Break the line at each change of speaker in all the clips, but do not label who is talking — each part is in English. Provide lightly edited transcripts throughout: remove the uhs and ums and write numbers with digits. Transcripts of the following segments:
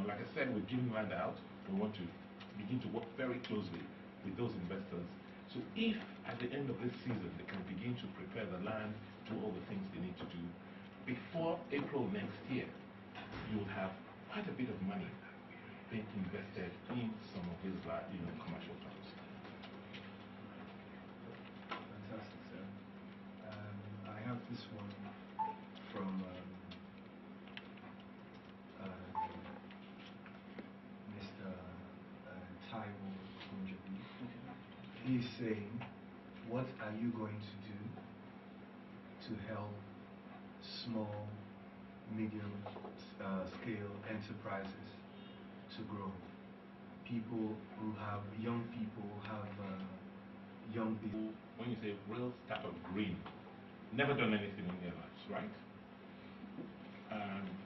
Like I said, we're giving land out. We want to begin to work very closely with those investors. So if at the end of this season they can begin to prepare the land, do all the things they need to do, before April next year, you will have quite a bit of money being invested in some of these commercial farms.
Fantastic, sir. I have this one from Mr. Taiwo Kunjabi. He's saying, what are you going to do to help small, medium scale enterprises to grow? People who have, young people who have young people.
When you say real startup green, never done anything in their lives, right?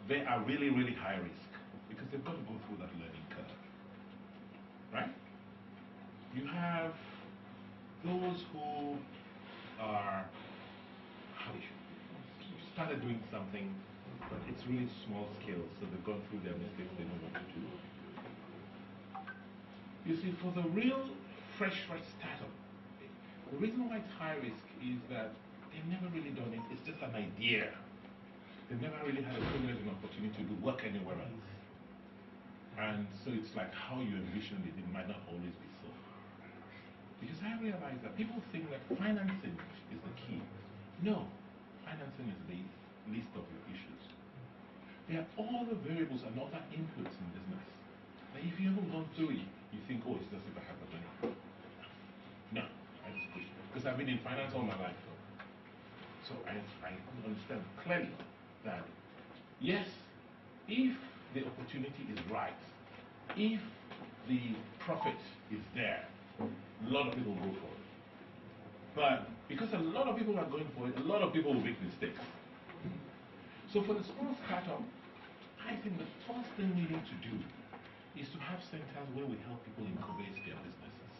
They are really, really high risk because they've got to go through that learning curve, right? You have those who are, started doing something, but it's really small scale, so they've gone through their mistakes, they know what to do. You see, for the real fresh startup, the reason why it's high risk is that they've never really done it. It's just an idea. They've never really had a privilege and opportunity to work anywhere else. And so it's like how you envisioned it might not always be so. Because I realize that people think that financing is the key. No, financing is the least of your issues. There are all the variables and other inputs in business that if you haven't gone through it, you think, oh, it's just if I have the money. No, I disagree. Because I've been in finance all my life. So I understand clearly that, yes, if the opportunity is right, if the profit is there, a lot of people go for it. But because a lot of people are going for it, a lot of people will make mistakes. So for the small startup, I think the first thing we need to do is to have centers where we help people incubate their businesses.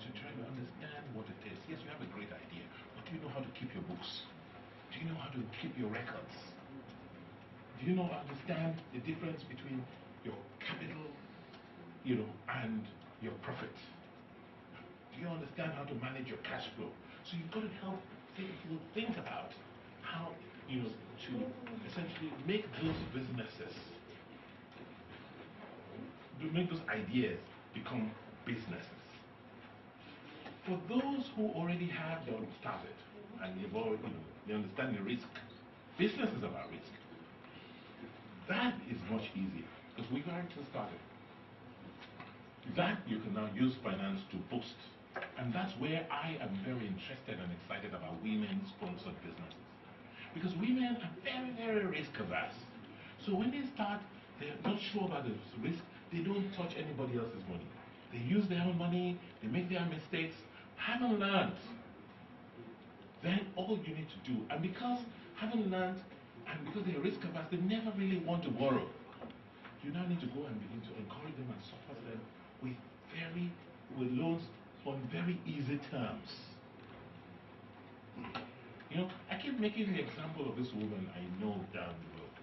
To try to understand what it is. Yes, you have a great idea, but do you know how to keep your books? Do you know how to keep your records? Do you understand the difference between your capital, and your profit? Do you understand how to manage your cash flow? So you've got to help people think about how, to essentially make those businesses, to make those ideas become businesses. For those who already have done started and they've already, they understand the risk, business is about risk. That is much easier because we've already started. That you can now use finance to boost. And that's where I am very interested and excited about women-sponsored businesses. Because women are very, very risk-averse. So when they start, they're not sure about the risk, they don't touch anybody else's money. They use their own money, they make their mistakes, haven't learned. Then all you need to do, and because haven't learned, and because they're risk-averse, they never really want to borrow. You now need to go and begin to encourage them and support them with loans on very easy terms. I keep making the example of this woman I know down the road.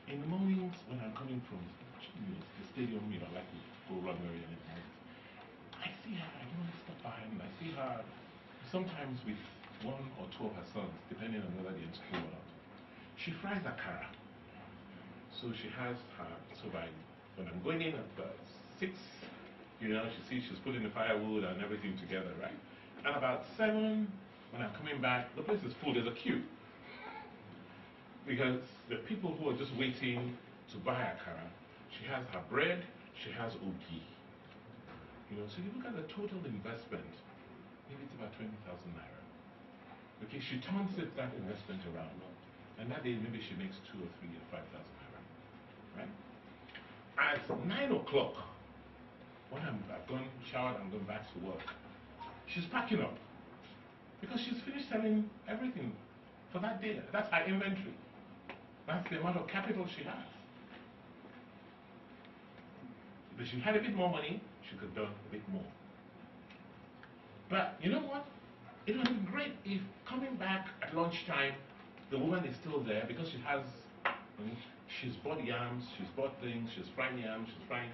In the mornings when I'm coming from the stadium, I like to go run very early in the morning. I see her, I don't stop by, and I see her sometimes with one or two of her sons, depending on whether they're in school or not. She fries akara. So she has her, when I'm going in at 6, she sees she's putting the firewood and everything together, right? And about 7, when I'm coming back, the place is full, there's a queue. Because the people who are just waiting to buy akara, she has her bread, she has ogi. So you look at the total investment, maybe it's about 20,000 naira. Okay, she turns that investment around. And that day, maybe she makes 2 or 3 or 5,000 naira. Right? At 9 o'clock, when I've gone, showered, and gone back to work, she's packing up. Because she's finished selling everything for that day. That's her inventory. That's the amount of capital she has. If she had a bit more money, she could have done a bit more. But you know what? It would have been great if coming back at lunchtime, the woman is still there because she has money. she's bought yams, she's bought things, she's frying yams, she's frying,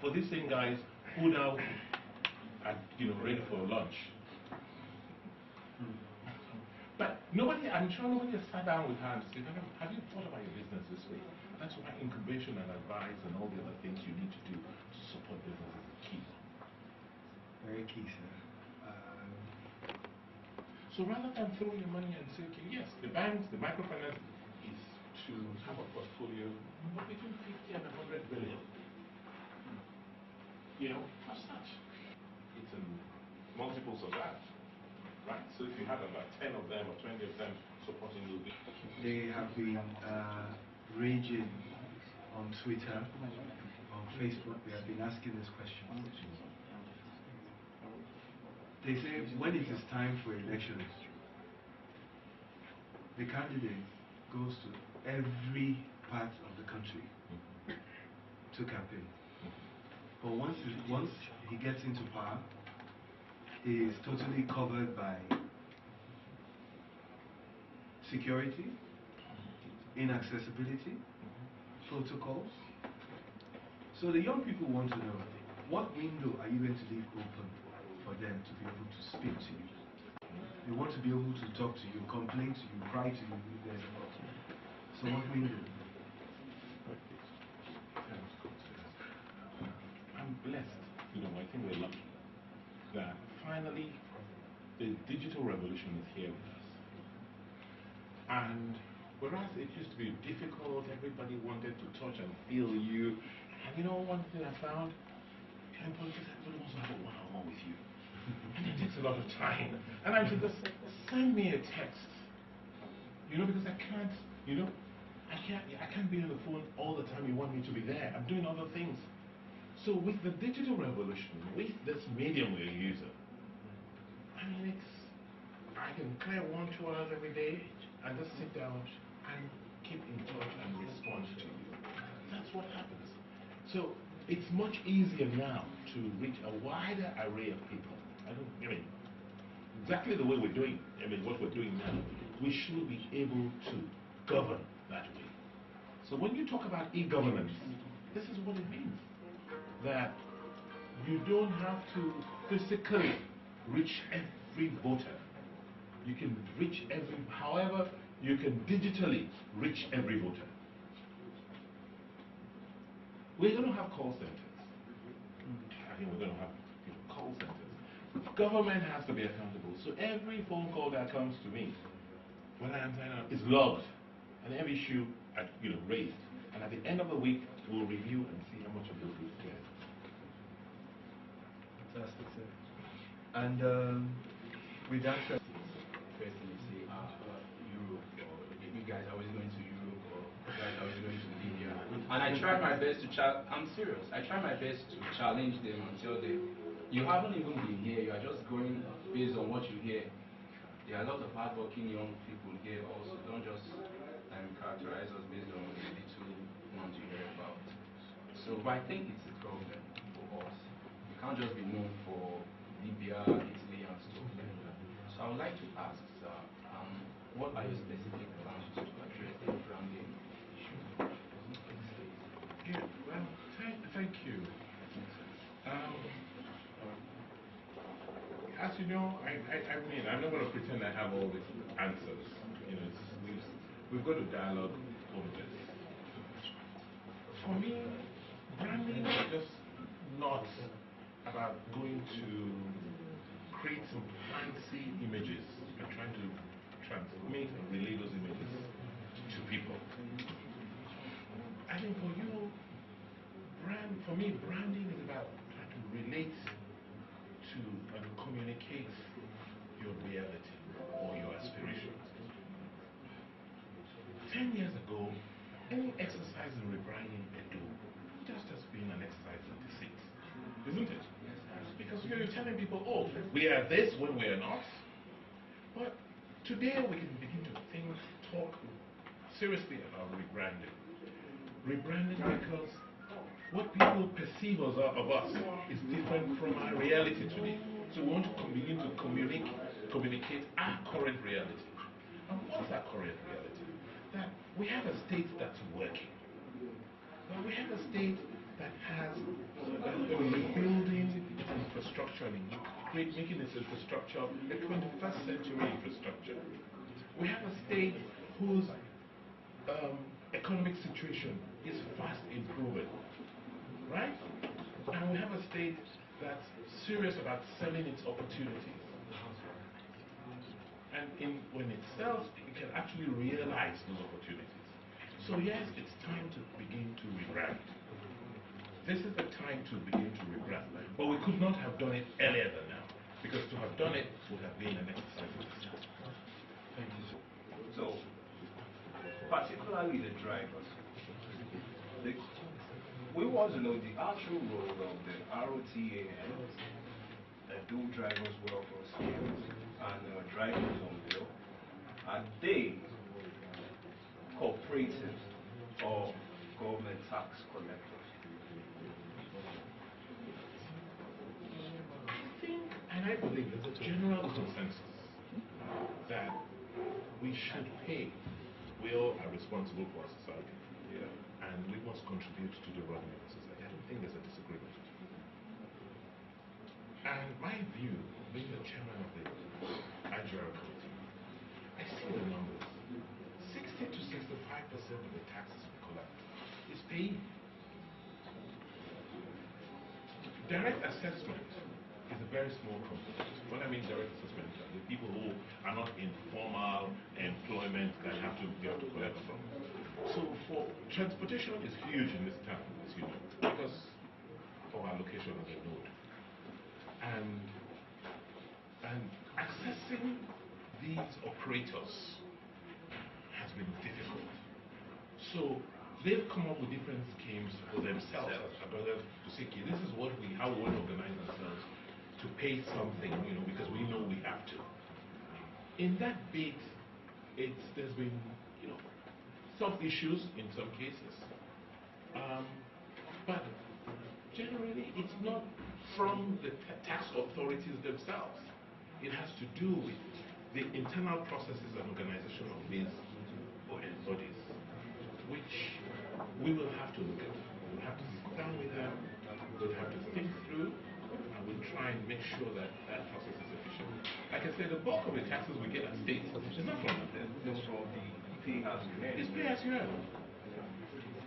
for these same guys who now are, ready for lunch. But I'm sure nobody has sat down with her and said, have you thought about your business this way? That's why incubation and advice and all the other things you need to do to support business is key.
Very key, sir.
So rather than throwing your money and say, okay, yes, the banks, the microfinance is to have a portfolio of between 50 and 100 billion. For such. It's in multiples of that. Right? So if you have about 10 of them or 20 of them supporting you,
they have been raging on Twitter, on Facebook. They have been asking this question. They say when it is time for elections, the candidate goes to every part of the country to campaign. But once he gets into power, he is totally covered by security, inaccessibility, protocols. So the young people want to know, what window are you going to leave open for them to be able to speak to you? They want to be able to talk to you, complain to you, cry to you if there's a problem. So what window?
I'm blessed. I think we're lucky that finally the digital revolution is here with us. And whereas it used to be difficult, everybody wanted to touch and feel you. And one thing I found, in politics, everybody wants to have a one-on-one with you. And it takes a lot of time. And I said, just send me a text. Because I can't be on the phone all the time you want me to be there. I'm doing other things. So with the digital revolution, with this medium we're using, I can clear 1-2 hours every day and just sit down and keep in touch and respond to you. That's what happens. So it's much easier now to reach a wider array of people. Exactly the way we're doing, what we're doing now, we should be able to govern that way. So when you talk about e-governance, this is what it means. That you don't have to physically reach every voter. You can reach however, you can digitally reach every voter. We're going to have call centers. We're going to have call centers. Government has to be accountable. So every phone call that comes to me, when I am signing up, is logged, and every issue raised. And at the end of the week, we'll review and see how much of those we've cleared.
Fantastic, sir. And with that said,
first thing you say, Europe, or you guys are always going to Europe, or you guys are always going to Libya. And I try my best to I'm serious. I try my best to challenge them and tell them, you haven't even been here. You are just going based on what you hear. There are a lot of hardworking young people here also. Don't just characterize us based on the little ones you hear about. So, but I think it's a problem for us. We can't just be known for Libya, Italy, and stuff like that. So I would like to ask, sir, what are your specific plans to address the branding issue?
Yeah, well, thank you. As you know, I'm not going to pretend I have all these answers. We've got to dialogue over this. For me, branding is just not about going to create some fancy images and trying to transmit and relay those images to people. I think for you, branding is about trying to relate to and communicate your reality or your aspirations. 10 years ago, any exercise in rebranding Edo just has been an exercise in deceit, isn't it? Because you're telling people, oh, we are this when we are not. But today we can begin to talk seriously about rebranding. Rebranding because what people perceive of us is different from our reality today. So we want to begin to communicate our current reality. And what's our current reality? That we have a state that's working. a state that has rebuilding its infrastructure and making its infrastructure a 21st century infrastructure. We have a state whose economic situation is fast improving, right? And we have a state that's serious about selling its opportunities. And when it sells, it can actually realize those opportunities. So yes, it's time to begin to rebrand. This is the time to begin to rebrand. But we could not have done it earlier than now, because to have done it would have been an exercise in itself.
Thank you.
So, particularly the drivers, we want to know the actual role of the ROTA and dual drivers welfare schemes and drivers on bill. Are they cooperatives or government tax collectors?
I think, and I believe there's a general consensus that we should pay. We all are responsible for our society. Yeah. And we must contribute to the running of the society. I don't think there's a disagreement. And my view, being the chairman of the IGR committee, I see the numbers. 60 to 65% of the taxes we collect is paid. Direct assessment is a very small component. When I mean direct assessment, the people who are not in formal employment that you have to collect from. So for transportation is huge in this town, as you know, because of our location as a node. And accessing these operators has been difficult. So they've come up with different schemes for themselves as brothers to say, okay, this is how we want to organize ourselves to pay something, because we know we have to. In that bit, there's been, some issues in some cases. But generally, it's not from the tax authorities themselves. It has to do with the internal processes and organization of these bodies, which we will have to look at. We'll have to sit down with them, we'll have to think through, and we'll try and make sure that that process is efficient. Like I said, the bulk of the taxes we get at state is not from them.
It's from the pay as you earn.
It's pay as you earn.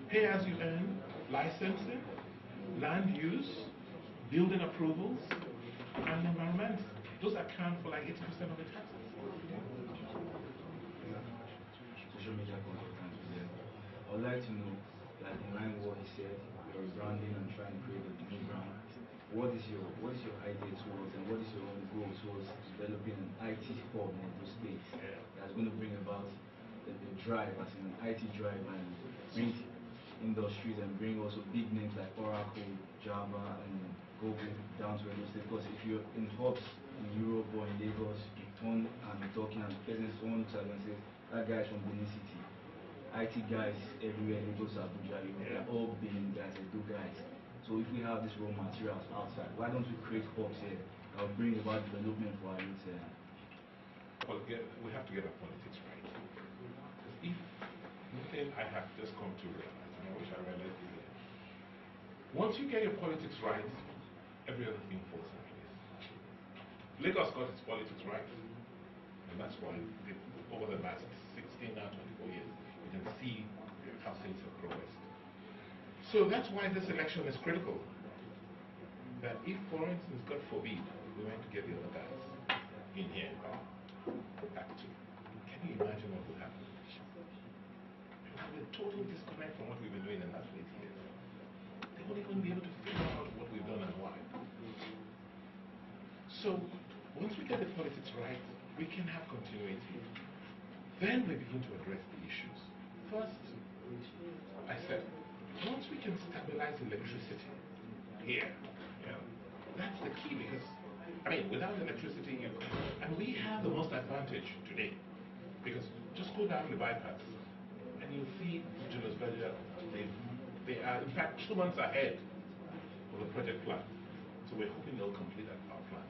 Pay as you earn, licensing, land use, building approvals, and environment. Those account for like 80% of the taxes.
Social media consultants with them. I would like to know, like in line with what he said, you're branding and trying to create a new brand. What is your idea towards, and what is your own goal towards developing an IT hub in those states that's going to bring about the drive, as in an IT drive, and bring industries and bring also big names like Oracle, Java, and Godwin down to those states? Because if you're in hubs in Europe or in Lagos, you turn and you're talking, and someone looks at you and says, that guy's from Benin City. IT guys everywhere, Lagos, Abuja, they're all Benin guys, they do guys. So if we have these raw materials outside, why don't we create hubs here that will bring about development for our youth here?
Well, we have to get our politics right. Because if one thing I have just come to realize, and I wish I realized it here, once you get your politics right, every other thing falls in place. Lagos got its politics right, and that's why over the last 16 now 24 years, you can see how things have progressed. So that's why this election is critical. That if, for instance, God forbid, we went to get the other guys in here, back to, can you imagine what would happen? It would have a total disconnect from what we've been doing in the last 8 years. They won't even be able to figure out what we've done and why. So once we get the politics right, we can have continuity. Then we begin to address the issues. First, I said, once we can stabilize electricity here, that's the key, because, without electricity, and we have the most advantage today, because just go down the bypass, and you'll see Julius Berger, they are, in fact, 2 months ahead of the project plan. So we're hoping they'll complete that power plant.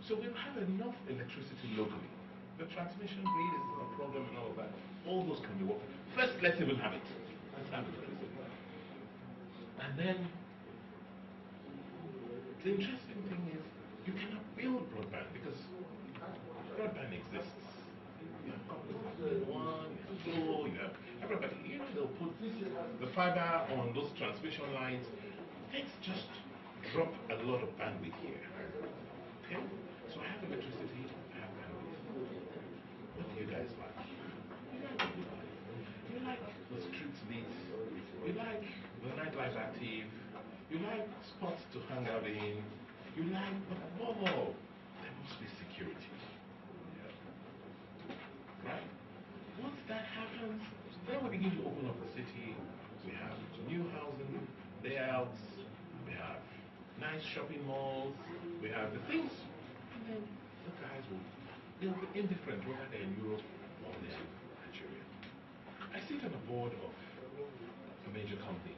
So we'll have enough electricity locally. The transmission grid is not a problem and all of that. All those can be worked. First, let's even have it. Let's have electricity. And then the interesting thing is you cannot build broadband because broadband exists. You have Godwin, you have Flow, you have everybody. You know, they'll put the fiber on those transmission lines. Let's just drop a lot of bandwidth here. Okay? So I have electricity, I have bandwidth. What do you guys like? You like the streets lit, you like the nightlife active, you like spots to hang out in, you like, but above all, there must be security. Right? Once that happens, then we begin to open up the city. We have new housing layouts, we have nice shopping malls, we have the things, and then the guys they'll be indifferent whether they're in Europe or they're in Nigeria. I sit on a board of a major company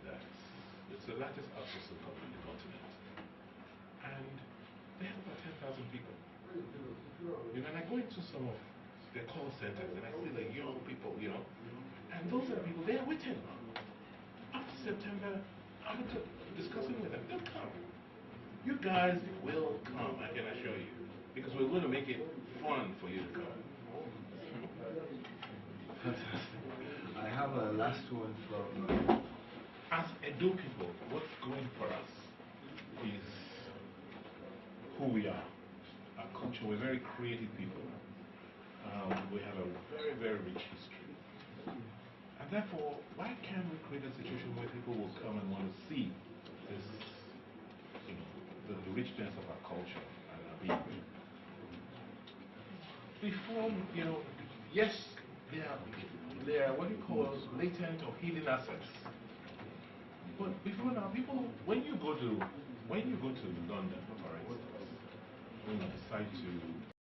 it's the largest outsourcing company in the continent. And they have about 10,000 people. When I go into some of their call centers and I see the young people, and those are the people, they are waiting. After September, I'm discussing with them, they'll come. You guys will come, I can assure you. Because we're going to make it fun for you to come.
Fantastic. I have a last one from...
As Edo people, what's going for us is who we are. Our culture, we're very creative people. We have a very, very rich history. And therefore, why can't we create a situation where people will come and want to see this, the richness of our culture and our being? Before, yes, they are what you call latent or hidden assets. But before now, people, when you go to London, for instance, when you decide to